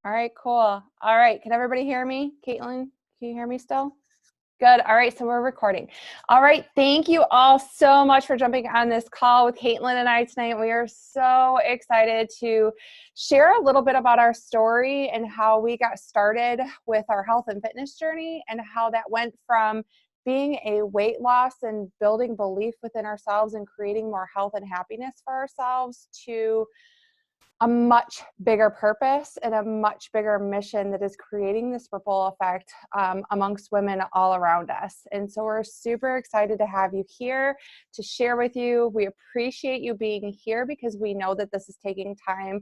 All right, cool. All right, can everybody hear me? Caitlin, can you hear me still? Good. All right, so we're recording. All right, thank you all so much for jumping on this call with Caitlin and I tonight. We are so excited to share a little bit about our story and how we got started with our health and fitness journey and how that went from being a weight loss and building belief within ourselves and creating more health and happiness for ourselves to a much bigger purpose and a much bigger mission that is creating this ripple effect amongst women all around us. And so we're super excited to have you here to share with you. We appreciate you being here because we know that this is taking time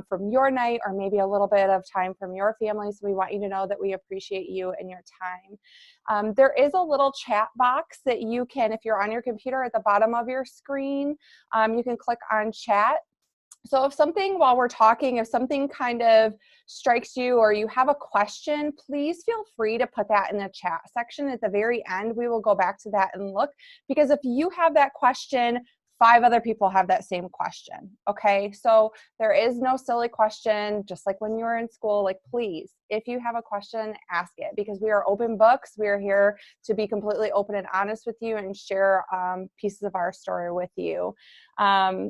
from your night or maybe a little bit of time from your family. So we want you to know that we appreciate you and your time. There is a little chat box that you can, if you're on your computer at the bottom of your screen, you can click on chat. So if something, while we're talking, if something kind of strikes you or you have a question, please feel free to put that in the chat section at the very end. We will go back to that and look, because if you have that question, 5 other people have that same question, okay? So there is no silly question, just like when you were in school. Like, please, if you have a question, ask it, because we are open books. We are here to be completely open and honest with you and share pieces of our story with you.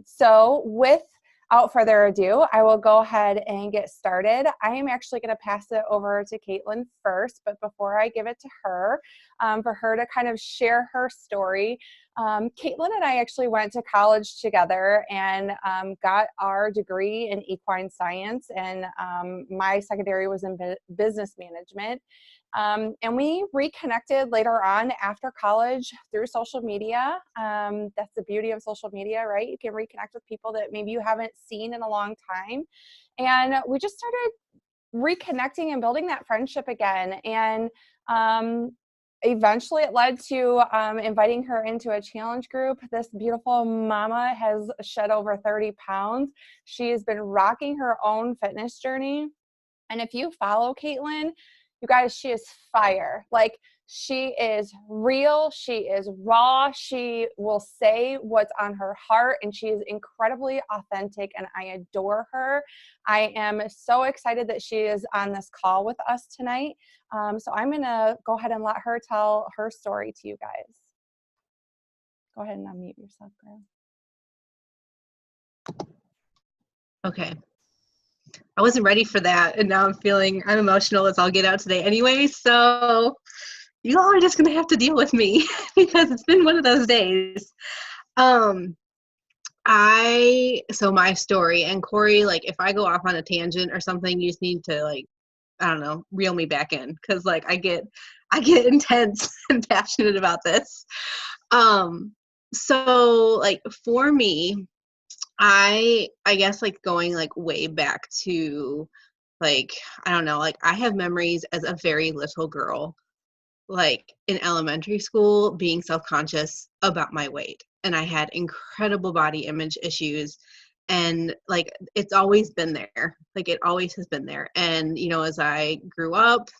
So without further ado, I will go ahead and get started. I am actually going to pass it over to Caitlin first, but before I give it to her, for her to kind of share her story, Caitlin and I actually went to college together and got our degree in equine science, and my secondary was in business management. And we reconnected later on after college through social media. That's the beauty of social media, right? You can reconnect with people that maybe you haven't seen in a long time. And we just started reconnecting and building that friendship again. And eventually it led to inviting her into a challenge group. This beautiful mama has shed over 30 pounds. She has been rocking her own fitness journey. And if you follow Caitlin, you guys, she is fire. Like, she is real. She is raw. She will say what's on her heart, and she is incredibly authentic, and I adore her. I am so excited that she is on this call with us tonight. So I'm going to go ahead and let her tell her story to you guys. Go ahead and unmute yourself, girl. Okay. I wasn't ready for that, and now I'm emotional as I'll get out today anyway, so you all are just going to have to deal with me because it's been one of those days. So my story, and Corey, like, if I go off on a tangent or something, you just need to, like, I don't know, reel me back in, because, like, I get intense and passionate about this. So, like, for me, I guess, like, going, like, way back to, like, I don't know, like, I have memories as a very little girl, like, in elementary school, being self-conscious about my weight. And I had incredible body image issues. And, like, it's always been there. Like, it always has been there. And, you know, as I grew up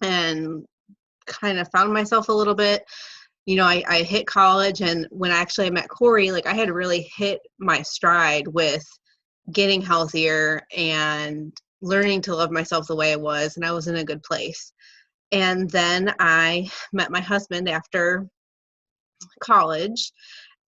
and kind of found myself a little bit, you know, I hit college, and when I met Corey, like, I had really hit my stride with getting healthier and learning to love myself the way I was, and I was in a good place. And then I met my husband after college,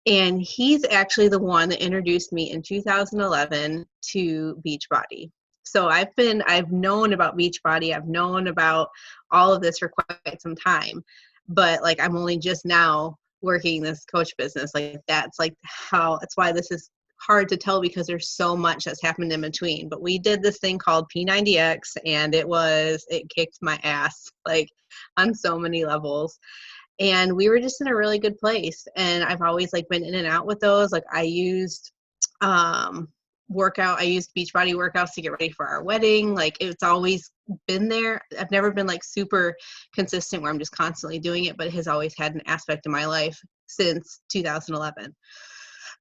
and he's actually the one that introduced me in 2011 to Beachbody. So I've known about Beachbody, I've known about all of this for quite some time, but, like, I'm only just now working this coach business. Like, that's why this is hard to tell, because there's so much that's happened in between. But we did this thing called P90X, and it kicked my ass, like, on so many levels. And we were just in a really good place. And I've always, like, been in and out with those. Like, I used Beachbody workouts to get ready for our wedding. Like, it's always been there. I've never been, like, super consistent where I'm just constantly doing it, but it has always had an aspect of my life since 2011.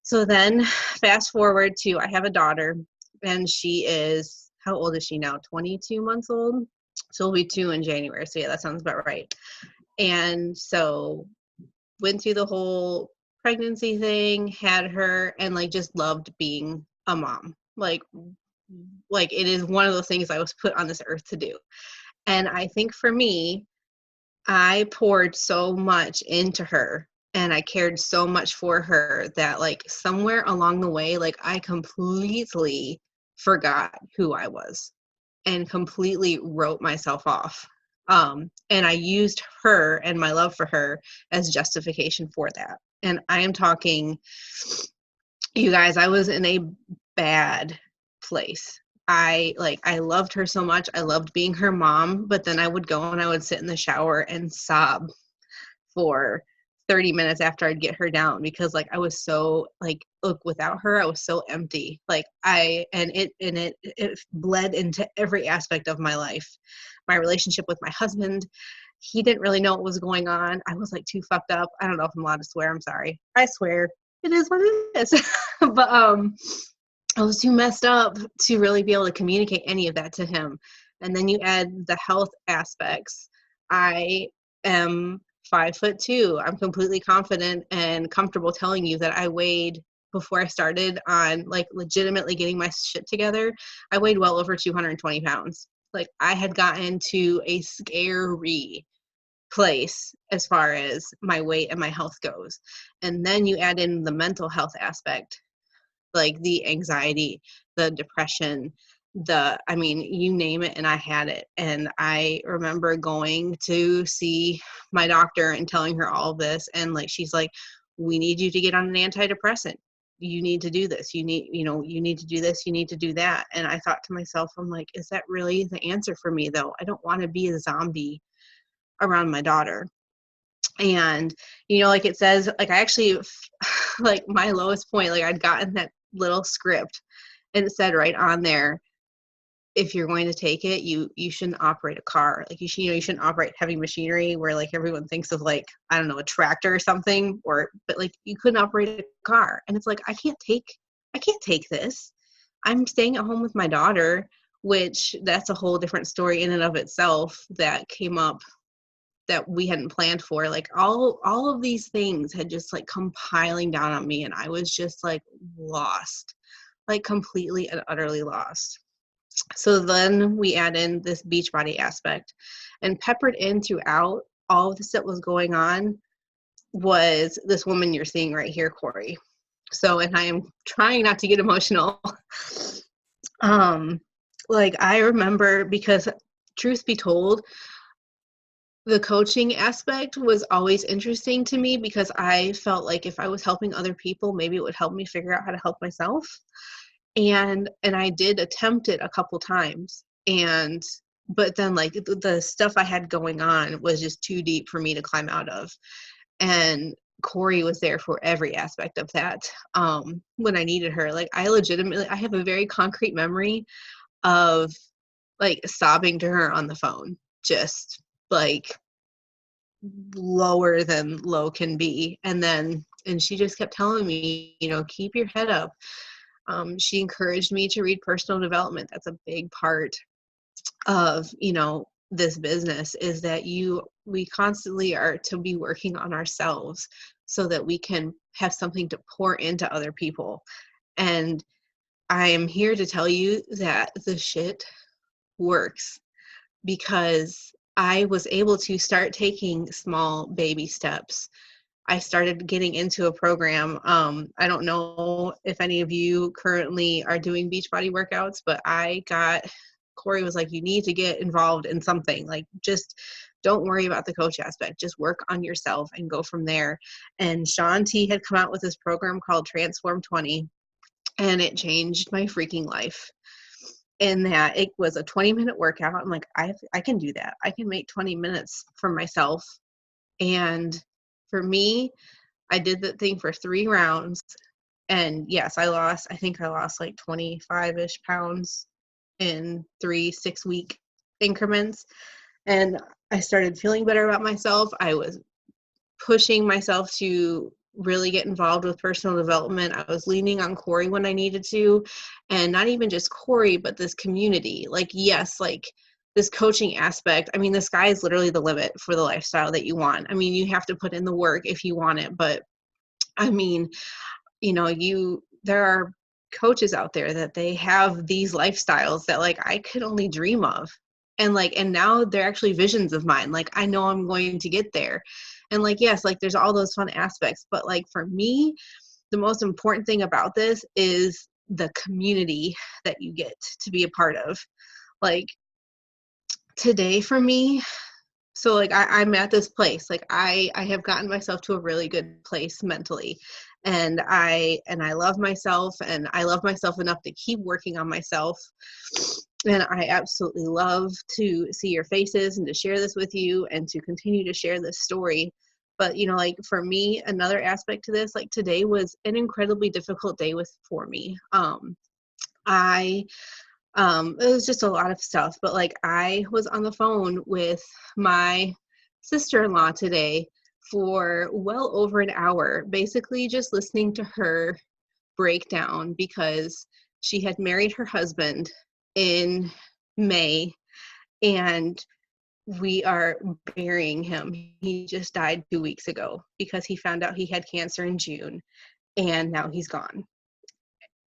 So then fast forward to, I have a daughter, and she is, how old is she now? 22 months old. She'll be 2 in January. So yeah, that sounds about right. And so went through the whole pregnancy thing, had her, and, like, just loved being a mom. Like, like, it is one of those things I was put on this earth to do. And I think for me, I poured so much into her and I cared so much for her that, like, somewhere along the way, like, I completely forgot who I was and completely wrote myself off. And I used her and my love for her as justification for that. And I am talking, you guys, I was in a bad place. I loved her so much. I loved being her mom, but then I would go and I would sit in the shower and sob for 30 minutes after I'd get her down, because like I was so, like, look, without her I was so empty. Like it bled into every aspect of my life. My relationship with my husband, he didn't really know what was going on. I was like too fucked up. I don't know if I'm allowed to swear. I'm sorry. I swear. It is what it is. But I was too messed up to really be able to communicate any of that to him. And then you add the health aspects. I am 5'2". I'm completely confident and comfortable telling you that I weighed, before I started on like legitimately getting my shit together, I weighed well over 220 pounds. Like, I had gotten to a scary place as far as my weight and my health goes. And then you add in the mental health aspect, like the anxiety, the depression, I mean, you name it, and I had it. And I remember going to see my doctor and telling her all of this. And like, she's like, we need you to get on an antidepressant. You need to do this. You need to do this. You need to do that. And I thought to myself, I'm like, is that really the answer for me though? I don't want to be a zombie around my daughter. And, like it says, like I actually, like my lowest point, like I'd gotten that little script and it said right on there, if you're going to take it, you shouldn't operate a car. Like you shouldn't operate heavy machinery where like everyone thinks of like, I don't know, a tractor or something, but like you couldn't operate a car. And it's like, I can't take this. I'm staying at home with my daughter, which that's a whole different story in and of itself that came up that we hadn't planned for. Like all of these things had just like come piling down on me, and I was just like lost, like completely and utterly lost. So then we add in this Beachbody aspect, and peppered in throughout all of this that was going on was this woman you're seeing right here, Corey. So, and I am trying not to get emotional. Like I remember, because truth be told, the coaching aspect was always interesting to me, because I felt like if I was helping other people, maybe it would help me figure out how to help myself. And I did attempt it a couple times, but then like the stuff I had going on was just too deep for me to climb out of. And Corey was there for every aspect of that. When I needed her, like I have a very concrete memory of like sobbing to her on the phone, just like lower than low can be. And she just kept telling me, keep your head up. She encouraged me to read personal development. That's a big part of, this business, is that we constantly are to be working on ourselves so that we can have something to pour into other people. And I am here to tell you that the shit works, because I was able to start taking small baby steps. I started getting into a program. I don't know if any of you currently are doing Beachbody workouts, but Corey was like, you need to get involved in something. Like, just don't worry about the coach aspect. Just work on yourself and go from there. And Shaun T had come out with this program called Transform 20, and it changed my freaking life. In that it was a 20-minute workout. I'm like, I can do that. I can make 20 minutes for myself. And for me, I did that thing for 3 rounds. And yes, I think I lost like 25-ish pounds in 3 6-week increments. And I started feeling better about myself. I was pushing myself to really get involved with personal development. I was leaning on Corey when I needed to, and not even just Corey, but this community. Like, yes, like this coaching aspect. I mean, the sky is literally the limit for the lifestyle that you want. I mean, you have to put in the work if you want it, but I mean, there are coaches out there that they have these lifestyles that like I could only dream of. And now they're actually visions of mine. Like I know I'm going to get there. And like, yes, like there's all those fun aspects, but like for me, the most important thing about this is the community that you get to be a part of. Like today for me, so like I'm at this place, like I have gotten myself to a really good place mentally, and I love myself, and I love myself enough to keep working on myself. And I absolutely love to see your faces and to share this with you and to continue to share this story. But you know, like for me, another aspect to this, like today was an incredibly difficult day for me. I it was just a lot of stuff, but like I was on the phone with my sister-in-law today for well over an hour, basically just listening to her breakdown because she had married her husband in May and we are burying him. He just died 2 weeks ago because he found out he had cancer in June and now he's gone.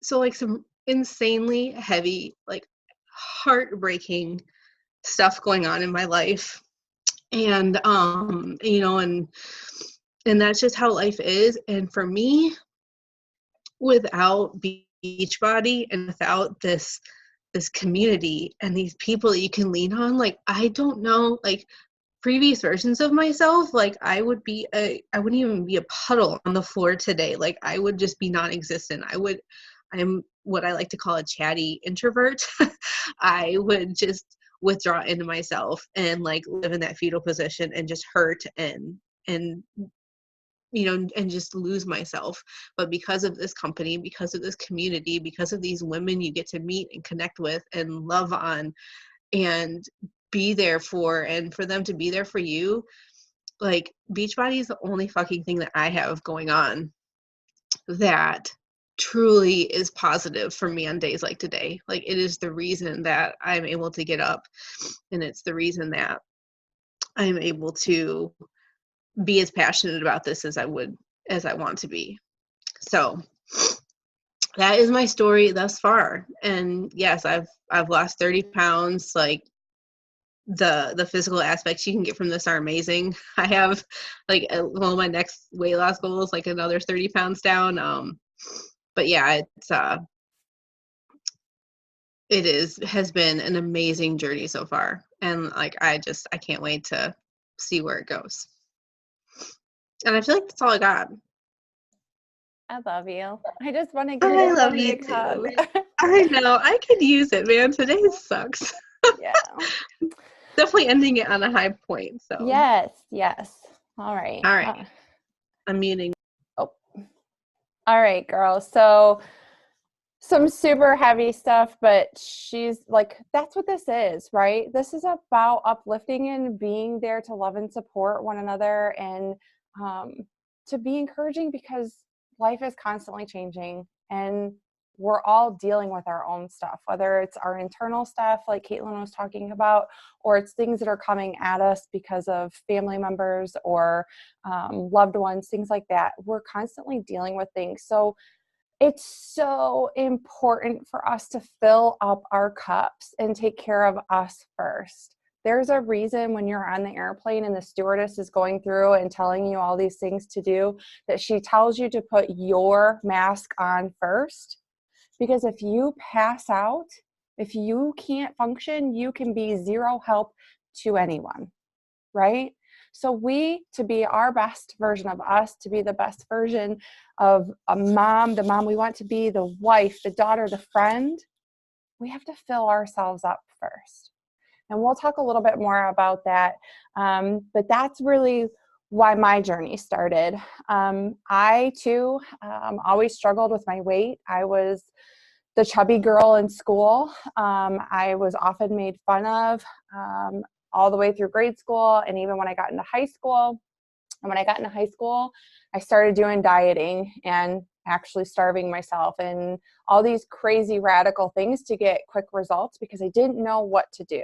So like some insanely heavy, like heartbreaking stuff going on in my life. And you know, and that's just how life is. And for me, without Beachbody and without this community and these people that you can lean on, like I don't know, like previous versions of myself, like I wouldn't even be a puddle on the floor today. Like I would just be non-existent. I'm what I like to call a chatty introvert. I would just withdraw into myself and like live in that fetal position and just hurt and you know, and just lose myself. But because of this company, because of this community, because of these women you get to meet and connect with and love on and be there for, and for them to be there for you, like Beachbody is the only fucking thing that I have going on that truly is positive for me on days like today. Like it is the reason that I'm able to get up, and it's the reason that I'm able to be as passionate about this as I want to be. So that is my story thus far. And yes, I've lost 30 pounds. Like the physical aspects you can get from this are amazing. I have like one of my next weight loss goals, like another 30 pounds down. But yeah, has been an amazing journey so far. And like, I can't wait to see where it goes. And I feel like that's all I got. I love you. I just want to give I you love a you big too. hug. I know. I could use it, man. Today sucks. Yeah. Definitely ending it on a high point. So Yes. All right. all right. I'm muting. Oh. All right, girls. So some super heavy stuff, but she's like, that's what this is, right? This is about uplifting and being there to love and support one another, and to be encouraging, because life is constantly changing and we're all dealing with our own stuff, whether it's our internal stuff like Caitlin was talking about, or it's things that are coming at us because of family members or loved ones, things like that. We're constantly dealing with things. So it's so important for us to fill up our cups and take care of us first. There's a reason when you're on the airplane and the stewardess is going through and telling you all these things to do, that she tells you to put your mask on first. Because if you pass out, if you can't function, you can be zero help to anyone, right? So to be our best version of us, to be the best version of a mom, the mom we want to be, the wife, the daughter, the friend, we have to fill ourselves up first. And we'll talk a little bit more about that. But that's really why my journey started. I too always struggled with my weight. I was the chubby girl in school. I was often made fun of. All the way through grade school, and even when I got into high school. And when I got into high school, I started doing dieting and actually starving myself and all these crazy radical things to get quick results, because I didn't know what to do.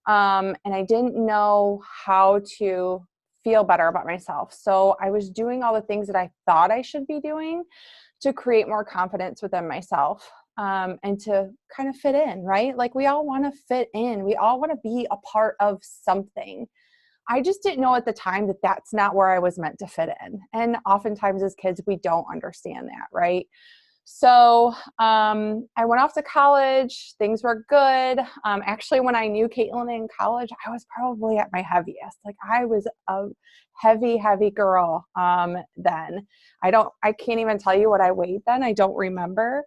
And I didn't know how to feel better about myself. So I was doing all the things that I thought I should be doing to create more confidence within myself, and to kind of fit in, right? Like we all want to fit in. We all want to be a part of something. I just didn't know at the time that that's not where I was meant to fit in. And oftentimes as kids, we don't understand that, right? So I went off to college. Things were good. Actually, when I knew Caitlin in college, I was probably at my heaviest. Like I was a heavy girl then. I can't even tell you what I weighed then. I don't remember.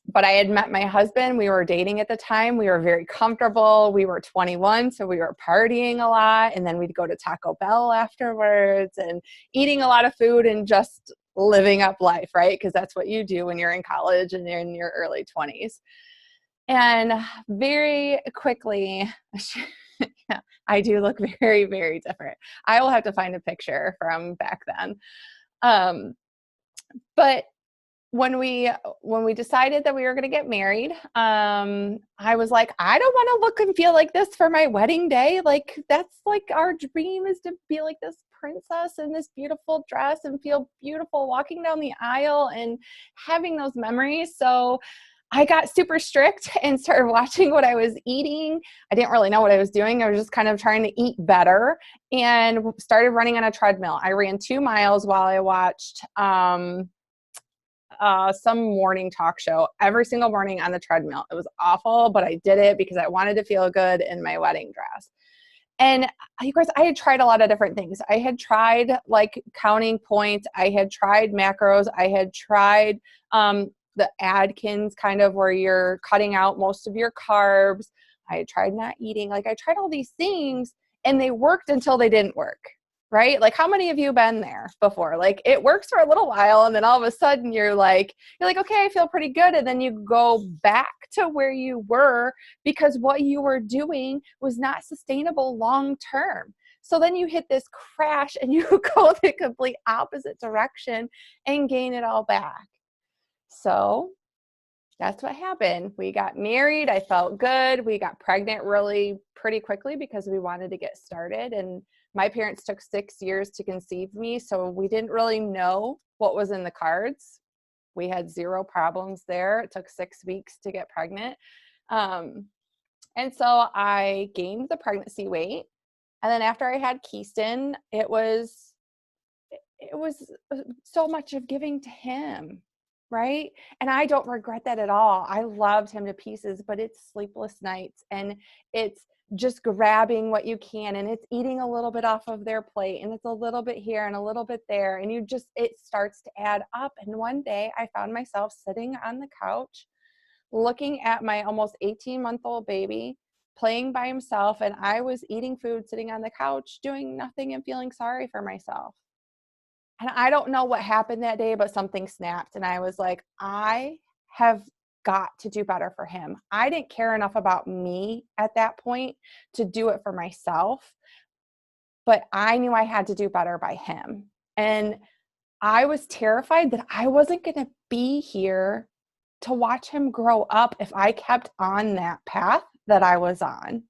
But I had met my husband. We were dating at the time. We were very comfortable. We were 21, so we were partying a lot. And then we'd go to Taco Bell afterwards and eating a lot of food and just living up life, right? Because that's what you do when you're in college and you're in your early 20s. And very quickly, yeah, I do look very different. I will have to find a picture from back then. But when we decided that we were going to get married, I was like, I don't want to look and feel like this for my wedding day. Like that's like our dream, is to be like this princess in this beautiful dress and feel beautiful walking down the aisle and having those memories. So I got super strict and started watching what I was eating. I didn't really know what I was doing. I was just kind of trying to eat better and started running on a treadmill. I ran 2 miles while I watched some morning talk show every single morning on the treadmill. It was awful, but I did it because I wanted to feel good in my wedding dress. And you guys, I had tried a lot of different things. I had tried like counting points. I had tried macros. I had tried the Atkins kind of where you're cutting out most of your carbs. I had tried not eating. Like I tried all these things and they worked until they didn't work. Right? Like how many of you been there before? Like it works for a little while and then all of a sudden you're like, okay, I feel pretty good. And then you go back to where you were because what you were doing was not sustainable long term. So then you hit this crash and you go the complete opposite direction and gain it all back. So that's what happened. We got married. I felt good. We got pregnant really pretty quickly because we wanted to get started. And my parents took 6 years to conceive me. So we didn't really know what was in the cards. We had 0 problems there. It took 6 weeks to get pregnant. And so I gained the pregnancy weight. And then after I had Keyston, it was so much of giving to him. Right? And I don't regret that at all. I loved him to pieces, but it's sleepless nights and it's just grabbing what you can and it's eating a little bit off of their plate and it's a little bit here and a little bit there. And it starts to add up. And one day I found myself sitting on the couch, looking at my almost 18-month-old baby playing by himself. And I was eating food, sitting on the couch, doing nothing and feeling sorry for myself. And I don't know what happened that day, but something snapped. And I was like, I have got to do better for him. I didn't care enough about me at that point to do it for myself, but I knew I had to do better by him. And I was terrified that I wasn't going to be here to watch him grow up if I kept on that path that I was on.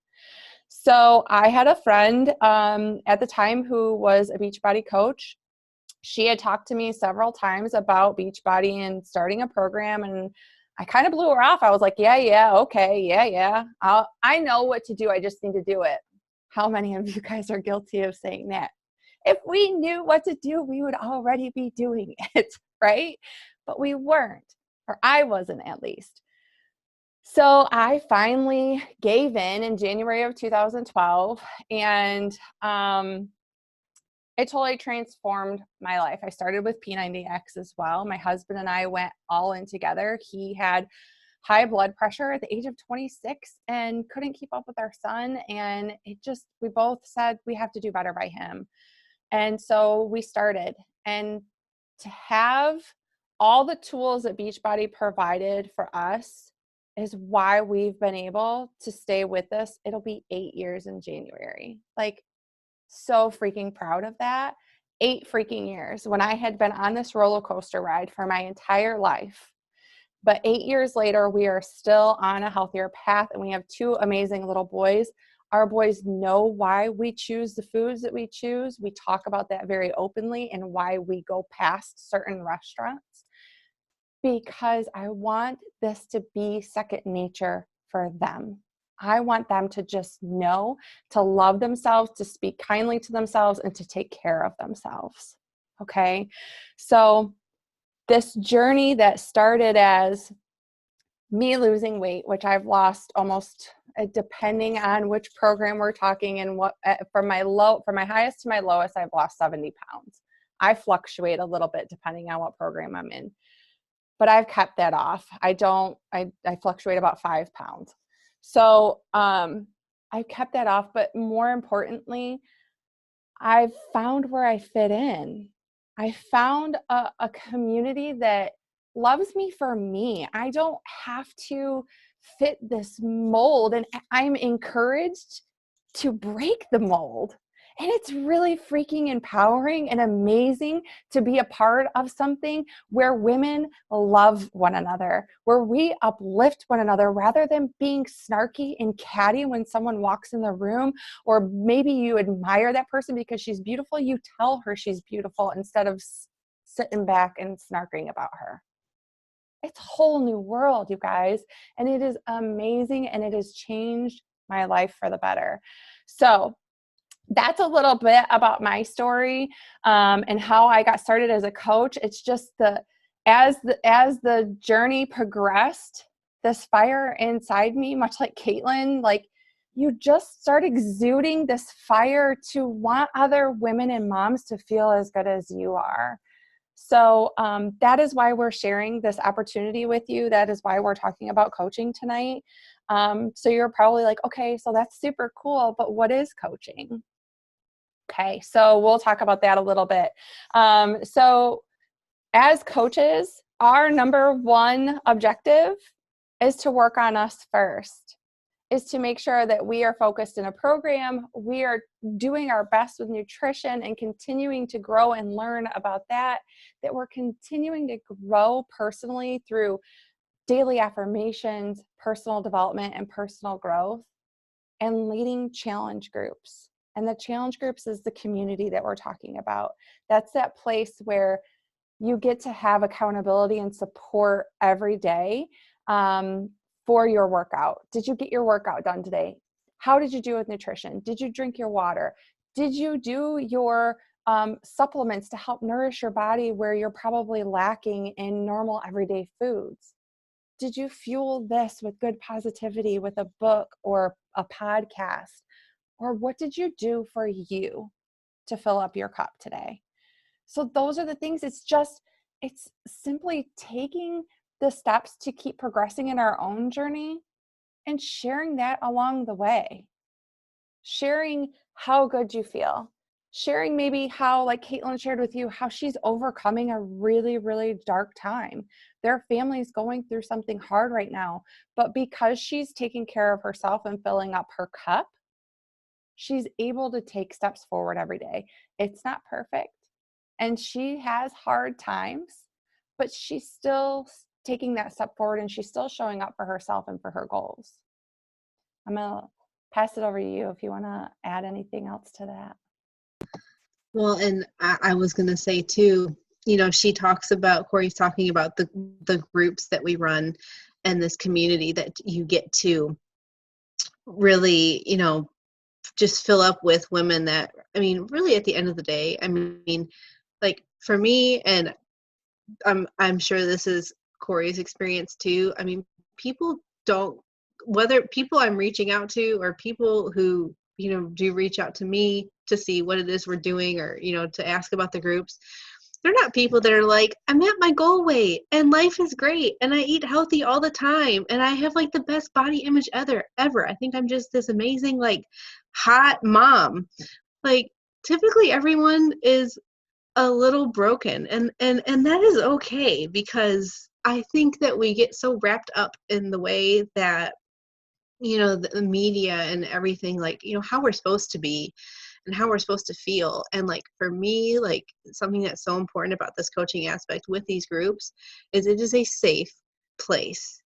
So I had a friend at the time who was a Beachbody coach. She had talked to me several times about Beachbody and starting a program, and I kind of blew her off. I was like, yeah, okay, yeah. I know what to do. I just need to do it. How many of you guys are guilty of saying that? If we knew what to do, we would already be doing it, right? But we weren't, or I wasn't at least. So I finally gave in January of 2012, and it totally transformed my life. I started with P90X as well. My husband and I went all in together. He had high blood pressure at the age of 26 and couldn't keep up with our son. And we both said we have to do better by him. And so we started. And to have all the tools that Beachbody provided for us is why we've been able to stay with us. It'll be 8 years in January. Like, so freaking proud of that. 8 freaking years when I had been on this roller coaster ride for my entire life. But 8 years later, we are still on a healthier path and we have 2 amazing little boys. Our boys know why we choose the foods that we choose. We talk about that very openly and why we go past certain restaurants, because I want this to be second nature for them. I want them to just know to love themselves, to speak kindly to themselves, and to take care of themselves. Okay. So this journey that started as me losing weight, which I've lost almost, depending on which program we're talking, and what, from my highest to my lowest, I've lost 70 pounds. I fluctuate a little bit depending on what program I'm in, but I've kept that off. I fluctuate about 5 pounds. So, I've kept that off, but more importantly, I've found where I fit in. I found a community that loves me for me. I don't have to fit this mold, and I'm encouraged to break the mold. And it's really freaking empowering and amazing to be a part of something where women love one another, where we uplift one another rather than being snarky and catty when someone walks in the room, or maybe you admire that person because she's beautiful. You tell her she's beautiful instead of sitting back and snarking about her. It's a whole new world, you guys, and it is amazing, and it has changed my life for the better. So that's a little bit about my story, and how I got started as a coach. It's just as the journey progressed, this fire inside me, much like Caitlin, like, you just start exuding this fire to want other women and moms to feel as good as you are. So that is why we're sharing this opportunity with you. That is why we're talking about coaching tonight. So you're probably like, okay, so that's super cool, but what is coaching? Okay, so we'll talk about that a little bit. So as coaches, our number one objective is to work on us first, is to make sure that we are focused in a program. We are doing our best with nutrition and continuing to grow and learn about that we're continuing to grow personally through daily affirmations, personal development, and personal growth, and leading challenge groups. And the challenge groups is the community that we're talking about. That's that place where you get to have accountability and support every day for your workout. Did you get your workout done today? How did you do with nutrition? Did you drink your water? Did you do your supplements to help nourish your body where you're probably lacking in normal everyday foods? Did you fuel this with good positivity with a book or a podcast? Or what did you do for you to fill up your cup today? So those are the things. It's simply taking the steps to keep progressing in our own journey and sharing that along the way. Sharing how good you feel. Sharing maybe how, like Caitlin shared with you, how she's overcoming a really, really dark time. Their family's going through something hard right now, but because she's taking care of herself and filling up her cup, she's able to take steps forward every day. It's not perfect, and she has hard times, but she's still taking that step forward, and she's still showing up for herself and for her goals. I'm going to pass it over to you if you want to add anything else to that. Well, and I was going to say too, Corey's talking about the groups that we run and this community that you get to really, just fill up with women that, really at the end of the day, like for me, and I'm sure this is Corey's experience too. People don't, whether people I'm reaching out to or people who, do reach out to me to see what it is we're doing, or, to ask about the groups. They're not people that are like, I'm at my goal weight and life is great and I eat healthy all the time and I have like the best body image ever. I think I'm just this amazing, like, hot mom. Like, typically everyone is a little broken, and that is okay, because I think that we get so wrapped up in the way that, the media and everything, like, how we're supposed to be and how we're supposed to feel. And like, for me, like, something that's so important about this coaching aspect with these groups is it is a safe place.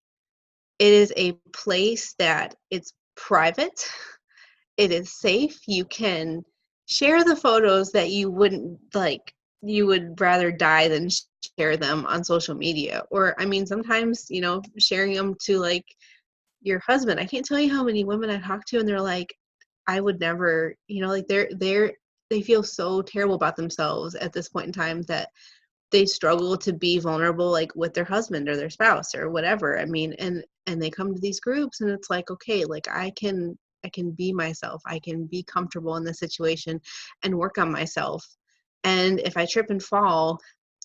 It is a place that it's private. it is safe. You can share the photos that you wouldn't like, you would rather die than share them on social media. Or, I mean, sometimes, you know, sharing them to like your husband. I can't tell you how many women I talk to and they're like, I would never, you know, like they feel so terrible about themselves at this point in time that they struggle to be vulnerable like with their husband or their spouse or whatever. I mean, and they come to these groups and it's like, okay, like I can be myself. I can be comfortable in this situation and work on myself. And if I trip and fall,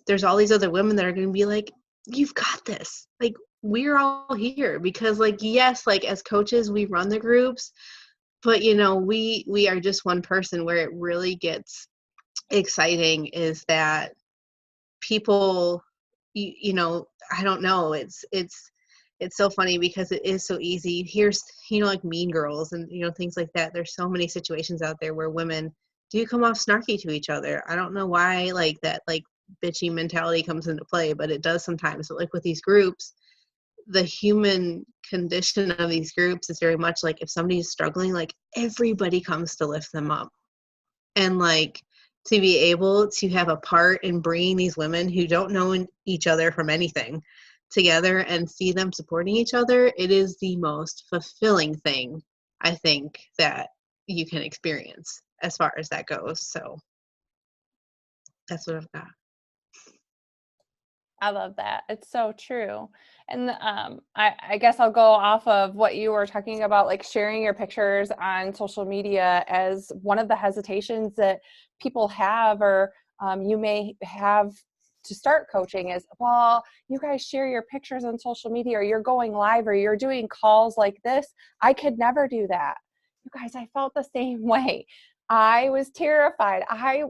there's all these other women that are going to be like, you've got this. Like, we're all here because like, yes, like as coaches, we run the groups, but you know, we are just one person. Where it really gets exciting is that people, you know, I don't know, it's so funny because it is so easy. Here's, you know, like Mean Girls and, you know, things like that. There's so many situations out there where women do come off snarky to each other. I don't know why like that like bitchy mentality comes into play, but it does sometimes. But like with these groups, the human condition of these groups is very much like if somebody's struggling, like everybody comes to lift them up. And like to be able to have a part in bringing these women who don't know each other from anything together and see them supporting each other, it is the most fulfilling thing I think that you can experience as far as that goes. So that's what I've got. I love that. It's so true. And I guess I'll go off of what you were talking about, like sharing your pictures on social media as one of the hesitations that people have, or you may have to start coaching is, well, you guys share your pictures on social media, or you're going live, or you're doing calls like this. I could never do that. You guys, I felt the same way. I was terrified. I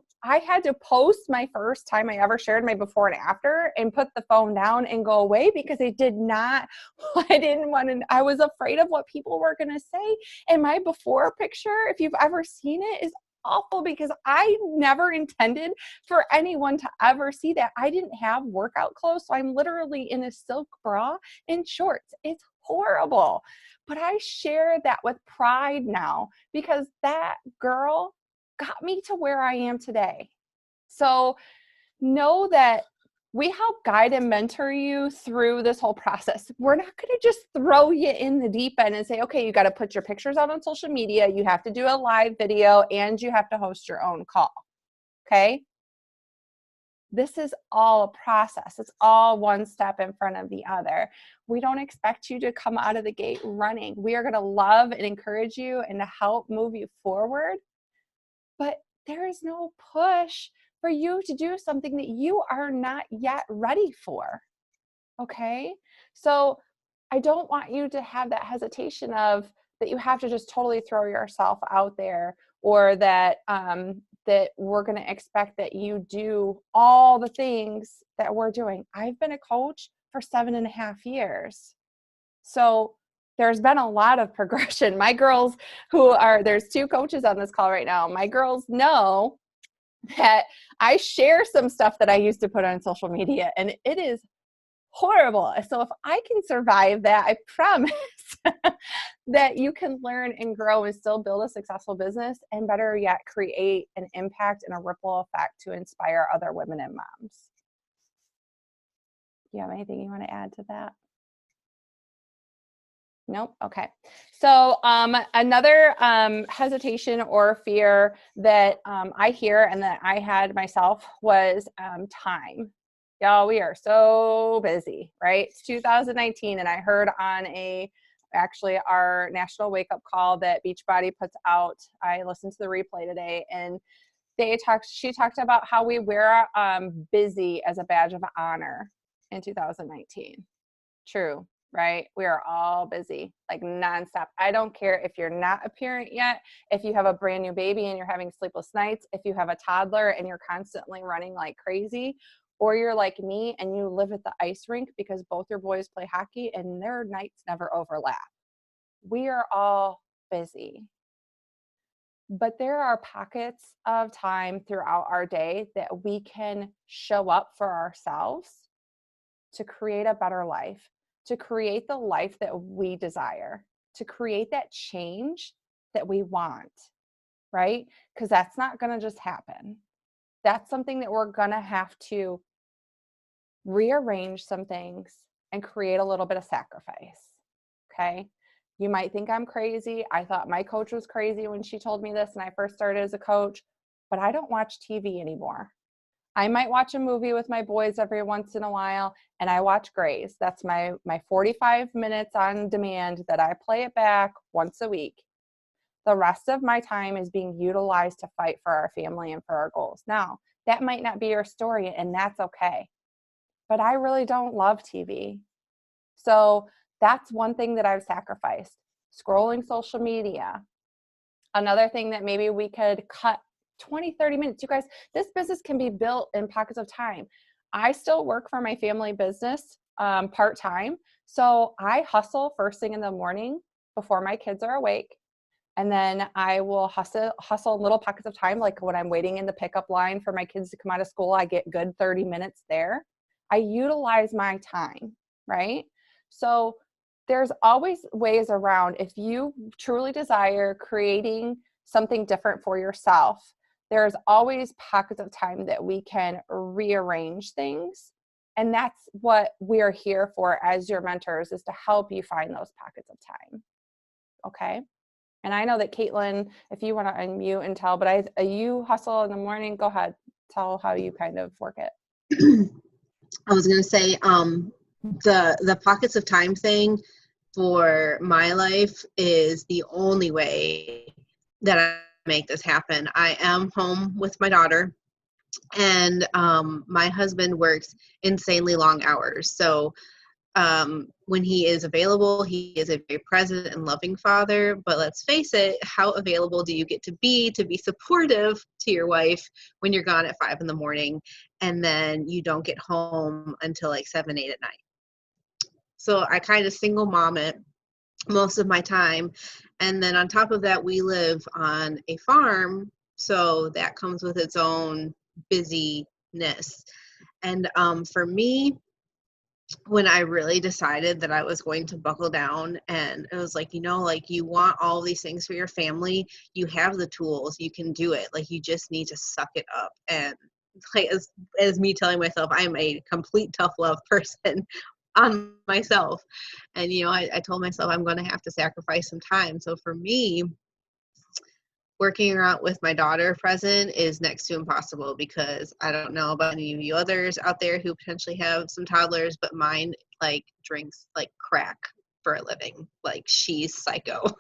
had to post my first time I ever shared my before and after and put the phone down and go away because I did not, I didn't want to, I was afraid of what people were going to say. And my before picture, if you've ever seen it, is awful because I never intended for anyone to ever see that. I didn't have workout clothes, so I'm literally in a silk bra and shorts. It's horrible. But I share that with pride now because that girl got me to where I am today. So know that we help guide and mentor you through this whole process. We're not going to just throw you in the deep end and say, okay, you got to put your pictures out on social media, you have to do a live video, and you have to host your own call. Okay? This is all a process. It's all one step in front of the other. We don't expect you to come out of the gate running. We are going to love and encourage you and to help move you forward. But there is no push for you to do something that you are not yet ready for. Okay? So I don't want you to have that hesitation of that you have to just totally throw yourself out there, or that that we're going to expect that you do all the things that we're doing. I've been a coach for 7.5 years. So there's been a lot of progression. My girls there's 2 coaches on this call right now. My girls know that I share some stuff that I used to put on social media, and it is horrible. So if I can survive that, I promise that you can learn and grow and still build a successful business, and better yet, create an impact and a ripple effect to inspire other women and moms. Do you have anything you want to add to that? Nope. Okay. So another hesitation or fear that I hear and that I had myself was time. Y'all, we are so busy, right? It's 2019, and I heard on actually our national wake up call that Beachbody puts out. I listened to the replay today, and she talked about how we wear busy as a badge of honor in 2019. True, right? We are all busy, like nonstop. I don't care if you're not a parent yet, if you have a brand new baby and you're having sleepless nights, if you have a toddler and you're constantly running like crazy, or you're like me and you live at the ice rink because both your boys play hockey and their nights never overlap. We are all busy. But there are pockets of time throughout our day that we can show up for ourselves to create a better life, to create the life that we desire, to create that change that we want, right? Because that's not going to just happen. That's something that we're going to have to rearrange some things and create a little bit of sacrifice. Okay. You might think I'm crazy. I thought my coach was crazy when she told me this and I first started as a coach, but I don't watch TV anymore. I might watch a movie with my boys every once in a while, and I watch Grey's. That's my 45 minutes on demand that I play it back once a week. The rest of my time is being utilized to fight for our family and for our goals. Now, that might not be your story, and that's okay. But I really don't love TV. So that's one thing that I've sacrificed. Scrolling social media. Another thing that maybe we could cut 20, 30 minutes. You guys, this business can be built in pockets of time. I still work for my family business part-time. So I hustle first thing in the morning before my kids are awake. And then I will hustle in little pockets of time. Like when I'm waiting in the pickup line for my kids to come out of school, I get good 30 minutes there. I utilize my time, right? So there's always ways around. If you truly desire creating something different for yourself, there's always pockets of time that we can rearrange things. And that's what we're here for as your mentors, is to help you find those pockets of time. Okay. And I know that Caitlin, if you want to unmute and tell, but you hustle in the morning, go ahead, tell how you kind of work it. I was going to say, the pockets of time thing for my life is the only way that I make this happen. I am home with my daughter, and my husband works insanely long hours. So when he is available, he is a very present and loving father. But let's face it, how available do you get to be supportive to your wife when you're gone at 5 a.m. and then you don't get home until like 7, 8 at night? So I kind of single mom it most of my time. And then on top of that, we live on a farm. So that comes with its own busyness. And for me, when I really decided that I was going to buckle down, and it was like, like you want all these things for your family, you have the tools, you can do it. Like you just need to suck it up. And like, as me telling myself, I'm a complete tough love person on myself. And, I told myself I'm going to have to sacrifice some time. So for me, working around with my daughter present is next to impossible, because I don't know about any of you others out there who potentially have some toddlers, but mine like drinks like crack for a living. Like she's psycho,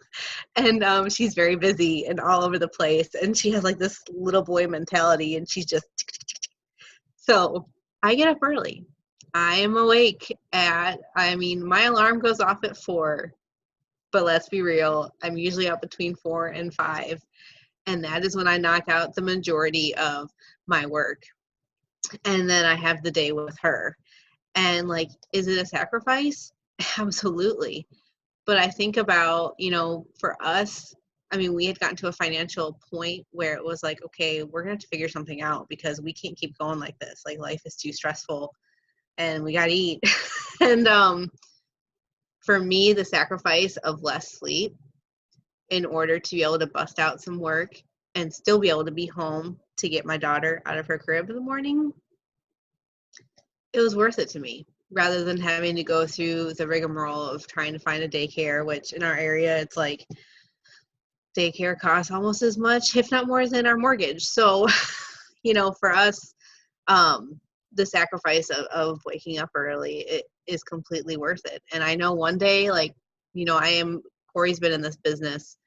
and she's very busy and all over the place, and she has like this little boy mentality, and she's just so I get up early. I am awake my alarm goes off at 4, but let's be real, I'm usually up between 4 and 5. And that is when I knock out the majority of my work. And then I have the day with her. And like, is it a sacrifice? Absolutely. But I think about, for us, we had gotten to a financial point where it was like, okay, we're going to have to figure something out, because we can't keep going like this. Like life is too stressful and we got to eat. And for me, the sacrifice of less sleep in order to be able to bust out some work and still be able to be home to get my daughter out of her crib in the morning, it was worth it to me, rather than having to go through the rigmarole of trying to find a daycare, which in our area, it's like daycare costs almost as much, if not more, than our mortgage. So, for us, the sacrifice of waking up early, it is completely worth it. And I know one day, Corey's been in this business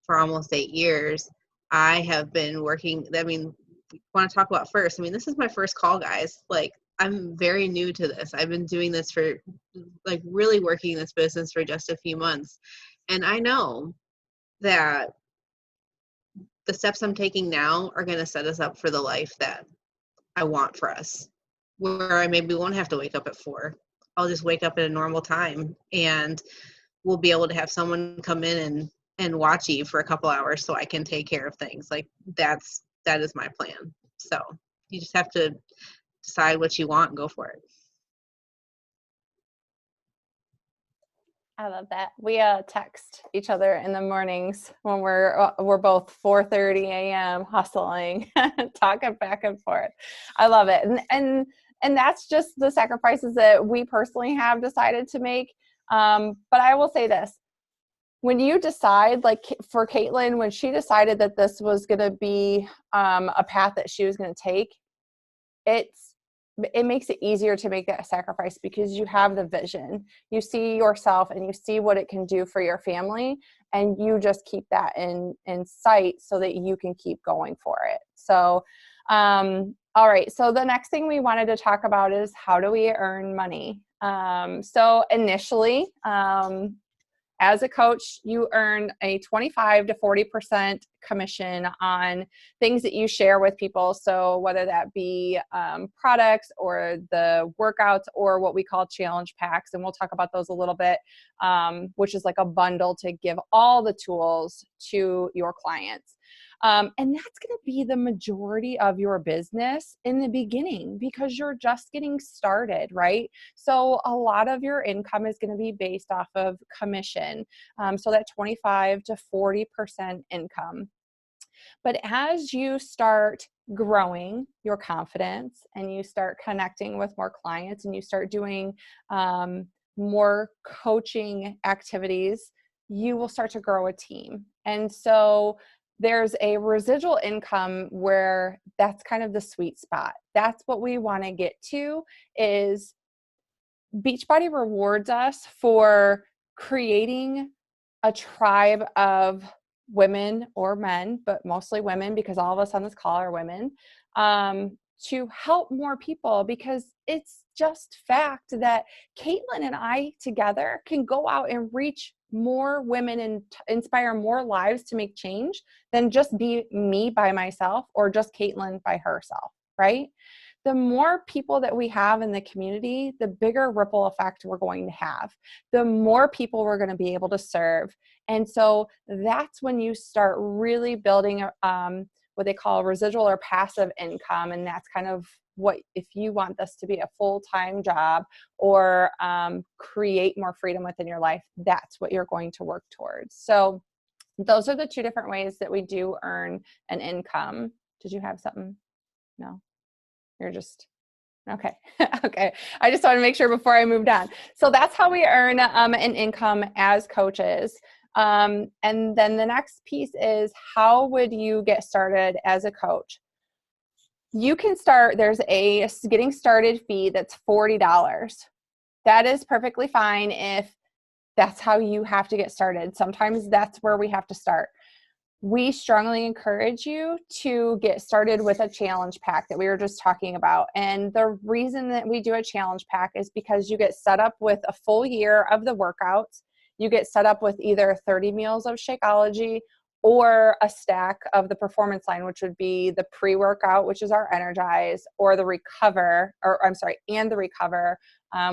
for almost 8 years. I have been working, want to talk about first. This is my first call, guys. Like, I'm very new to this. I've been doing this for, really working this business for just a few months. And I know that the steps I'm taking now are going to set us up for the life that I want for us, where I maybe won't have to wake up at 4. I'll just wake up at a normal time, and we'll be able to have someone come in and watch Eve for a couple hours so I can take care of things. Like that is my plan. So you just have to decide what you want and go for it. I love that. We text each other in the mornings when we're both 4:30 a.m. hustling, talking back and forth. I love it, and that's just the sacrifices that we personally have decided to make. But I will say this: when you decide, like for Caitlin, when she decided that this was going to be a path that she was going to take, it makes it easier to make that sacrifice because you have the vision. You see yourself and you see what it can do for your family, and you just keep that in sight so that you can keep going for it. So all right, so the next thing we wanted to talk about is how do we earn money. So initially, as a coach, you earn a 25 to 40% commission on things that you share with people. So whether that be products or the workouts or what we call challenge packs, and we'll talk about those a little bit, which is like a bundle to give all the tools to your clients. And that's going to be the majority of your business in the beginning because you're just getting started, right? So a lot of your income is going to be based off of commission. So that 25 to 40% income. But as you start growing your confidence and you start connecting with more clients and you start doing more coaching activities, you will start to grow a team. And so there's a residual income where that's kind of the sweet spot. That's what we want to get to. Is Beachbody rewards us for creating a tribe of women or men, but mostly women because all of us on this call are women, to help more people, because it's just fact that Caitlin and I together can go out and reach more women and inspire more lives to make change than just be me by myself or just Caitlin by herself, right? The more people that we have in the community, the bigger ripple effect we're going to have, the more people we're going to be able to serve. And so that's when you start really building what they call residual or passive income. And that's kind of what, if you want this to be a full-time job or create more freedom within your life, that's what you're going to work towards. So those are the two different ways that we do earn an income. Did you have something? No? You're just, okay. Okay. I just want to make sure before I moved on. So that's how we earn an income as coaches. And then the next piece is, how would you get started as a coach? You can start, there's a getting started fee that's $40. That is perfectly fine if that's how you have to get started. Sometimes that's where we have to start. We strongly encourage you to get started with a challenge pack that we were just talking about. And the reason that we do a challenge pack is because you get set up with a full year of the workouts. You get set up with either 30 meals of Shakeology or a stack of the performance line, which would be the pre-workout, which is our Energize, or the Recover, and the Recover,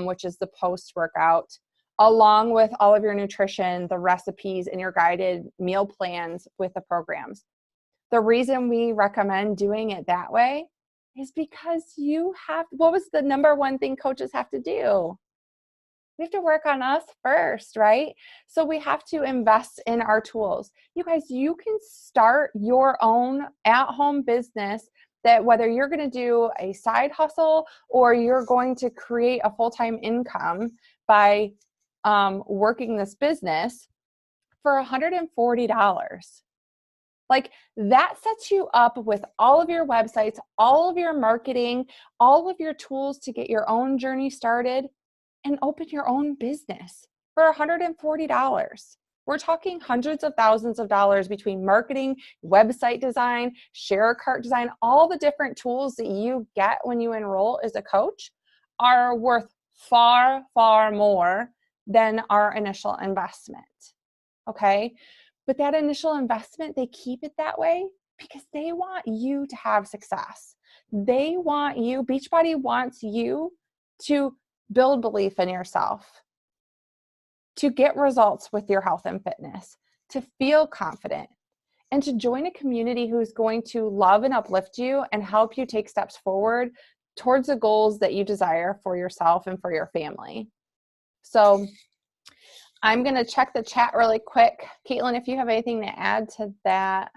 which is the post-workout, along with all of your nutrition, the recipes, and your guided meal plans with the programs. The reason we recommend doing it that way is because what was the number one thing coaches have to do? We have to work on us first, right? So we have to invest in our tools. You guys, you can start your own at-home business that, whether you're going to do a side hustle or you're going to create a full-time income by working this business, for $140. Like, that sets you up with all of your websites, all of your marketing, all of your tools to get your own journey started and open your own business for $140. We're talking hundreds of thousands of dollars between marketing, website design, share cart design. All the different tools that you get when you enroll as a coach are worth far, far more than our initial investment. Okay? But that initial investment, they keep it that way because they want you to have success. They want you, Beachbody wants you to build belief in yourself, to get results with your health and fitness, to feel confident, and to join a community who's going to love and uplift you and help you take steps forward towards the goals that you desire for yourself and for your family. So I'm going to check the chat really quick. Caitlin, if you have anything to add to that.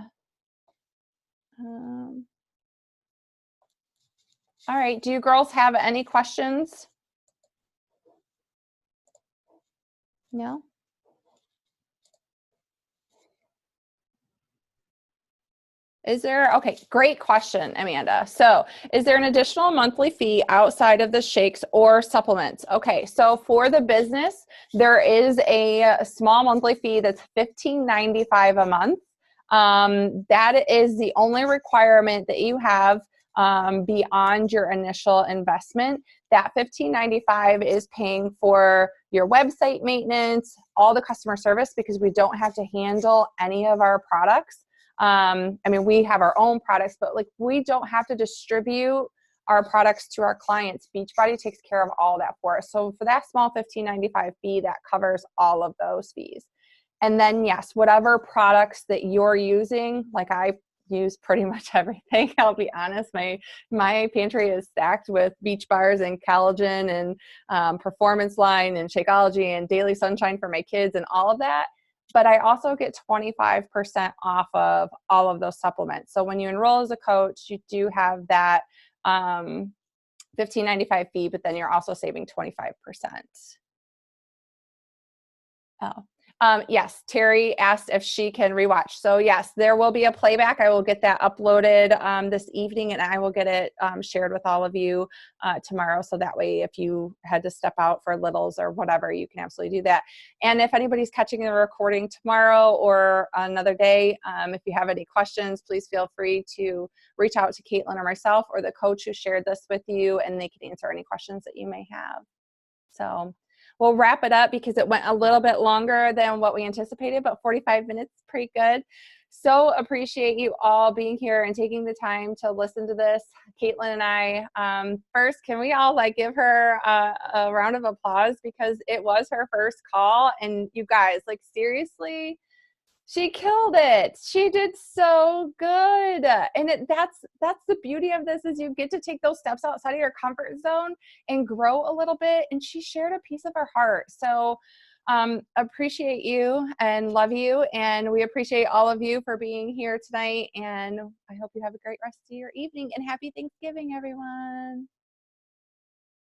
All right. Do you girls have any questions? No? Is there, okay, great question, Amanda. So is there an additional monthly fee outside of the shakes or supplements? Okay, so for the business, there is a small monthly fee that's $15.95 a month. That is the only requirement that you have beyond your initial investment. That $15.95 is paying for your website maintenance, all the customer service, because we don't have to handle any of our products. I mean, we have our own products, but like we don't have to distribute our products to our clients. Beachbody takes care of all that for us. So for that small $15.95 fee, that covers all of those fees. And then yes, whatever products that you're using, like I use pretty much everything. I'll be honest, my pantry is stacked with Beach Bars and Collagen and Performance Line and Shakeology and Daily Sunshine for my kids and all of that. But I also get 25% off of all of those supplements. So when you enroll as a coach, you do have that $15.95 fee, but then you're also saving 25%. Yes, Terry asked if she can rewatch. So yes, there will be a playback. I will get that uploaded this evening, and I will get it shared with all of you tomorrow. So that way, if you had to step out for littles or whatever, you can absolutely do that. And if anybody's catching the recording tomorrow or another day, if you have any questions, please feel free to reach out to Caitlin or myself or the coach who shared this with you, and they can answer any questions that you may have. So we'll wrap it up because it went a little bit longer than what we anticipated, but 45 minutes is pretty good. So appreciate you all being here and taking the time to listen to this. Caitlin and I, first, can we all like give her a round of applause because it was her first call, and you guys, like seriously, she killed it. She did so good. And that's the beauty of this is you get to take those steps outside of your comfort zone and grow a little bit. And she shared a piece of her heart. So appreciate you and love you. And we appreciate all of you for being here tonight. And I hope you have a great rest of your evening and happy Thanksgiving, everyone.